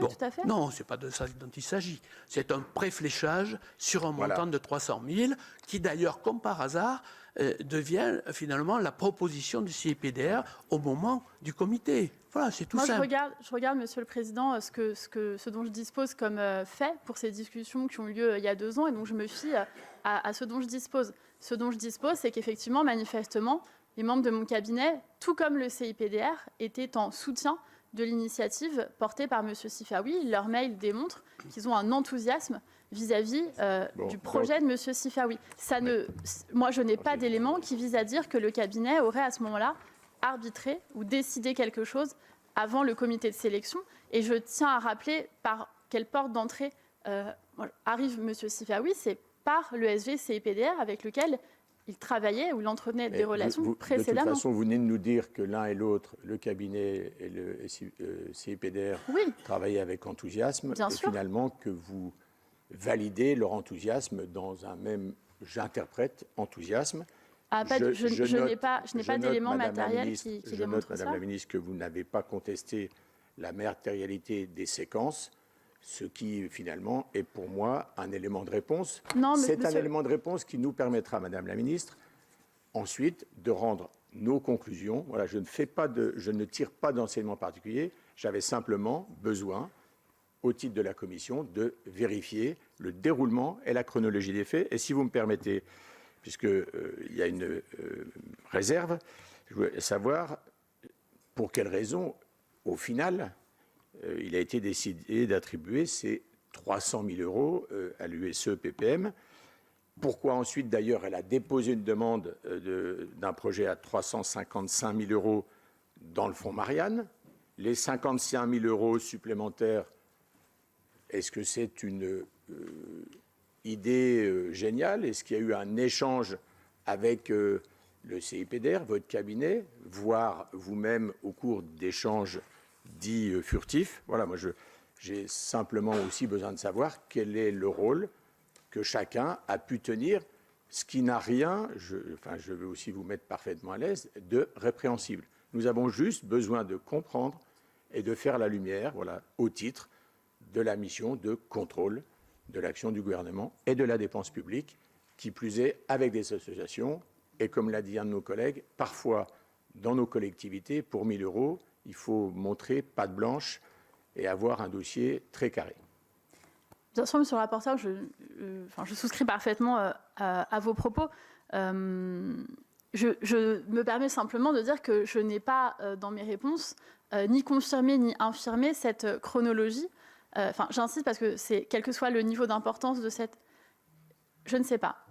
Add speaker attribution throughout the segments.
Speaker 1: bon,
Speaker 2: tout à fait.
Speaker 1: Non, ce n'est pas de ça dont il s'agit. C'est un préfléchage sur un montant de 300 000 qui d'ailleurs, comme par hasard, devient finalement la proposition du CIPDR au moment du comité. Voilà, c'est tout simple.
Speaker 2: Je regarde, Monsieur le Président, ce dont je dispose comme fait pour ces discussions qui ont eu lieu il y a 2 ans, et donc je me fie à ce dont je dispose. Ce dont je dispose, c'est qu'effectivement, manifestement, les membres de mon cabinet, tout comme le CIPDR, étaient en soutien de l'initiative portée par M. Sifawi. Leur mail démontre qu'ils ont un enthousiasme vis-à-vis du projet de M. Sifawi. Moi, je n'ai pas d'éléments qui visent à dire que le cabinet aurait à ce moment-là arbitré ou décidé quelque chose avant le comité de sélection. Et je tiens à rappeler par quelle porte d'entrée arrive M. Sifawi. C'est par l'ESG CIPDR avec lequel il travaillait ou il entretenait des relations précédemment.
Speaker 3: De toute façon, vous venez de nous dire que l'un et l'autre, le cabinet et le CIPDR, travaillaient avec enthousiasme.
Speaker 2: Bien
Speaker 3: et
Speaker 2: sûr.
Speaker 3: Finalement, que vous validez leur enthousiasme dans un même, j'interprète, enthousiasme.
Speaker 2: Je n'ai pas d'éléments matériels qui démontrent ça.
Speaker 3: Je note, Madame la Ministre, que vous n'avez pas contesté la matérialité des séquences, ce qui, finalement, est pour moi un élément de réponse. C'est un élément de réponse qui nous permettra, Madame la Ministre, ensuite de rendre nos conclusions. Voilà, je ne tire pas d'enseignement particulier. J'avais simplement besoin, au titre de la Commission, de vérifier le déroulement et la chronologie des faits. Et si vous me permettez, puisqu'il y a une réserve, je voulais savoir pour quelles raisons, au final, il a été décidé d'attribuer ces 300 000 euros à l'USE PPM. Pourquoi ensuite, d'ailleurs, elle a déposé une demande d'un projet à 355 000 euros dans le fonds Marianne. Les 55 000 euros supplémentaires, est-ce que c'est une idée géniale? Est-ce qu'il y a eu un échange avec le CIPDR, votre cabinet, voire vous-même au cours d'échanges dits furtifs? Voilà, moi j'ai simplement aussi besoin de savoir quel est le rôle que chacun a pu tenir, ce qui n'a rien, je veux aussi vous mettre parfaitement à l'aise, de répréhensible. Nous avons juste besoin de comprendre et de faire la lumière, voilà, au titre de la mission de contrôle de l'action du gouvernement et de la dépense publique, qui plus est avec des associations. Et comme l'a dit un de nos collègues, parfois dans nos collectivités, pour 1 000 euros, il faut montrer patte blanche et avoir un dossier très carré.
Speaker 2: Bien sûr, monsieur le rapporteur, je souscris parfaitement à vos propos. Je me permets simplement de dire que je n'ai pas, dans mes réponses, ni confirmé ni infirmé cette chronologie. J'insiste parce que c'est, quel que soit le niveau d'importance de cette... Je ne sais pas.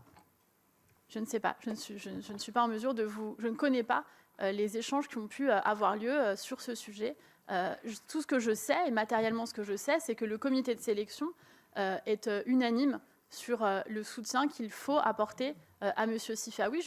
Speaker 2: Je ne sais pas. Je ne suis pas en mesure de vous... Je ne connais pas les échanges qui ont pu avoir lieu sur ce sujet. Tout ce que je sais, et matériellement ce que je sais, c'est que le comité de sélection est unanime sur le soutien qu'il faut apporter à M. Sifawi.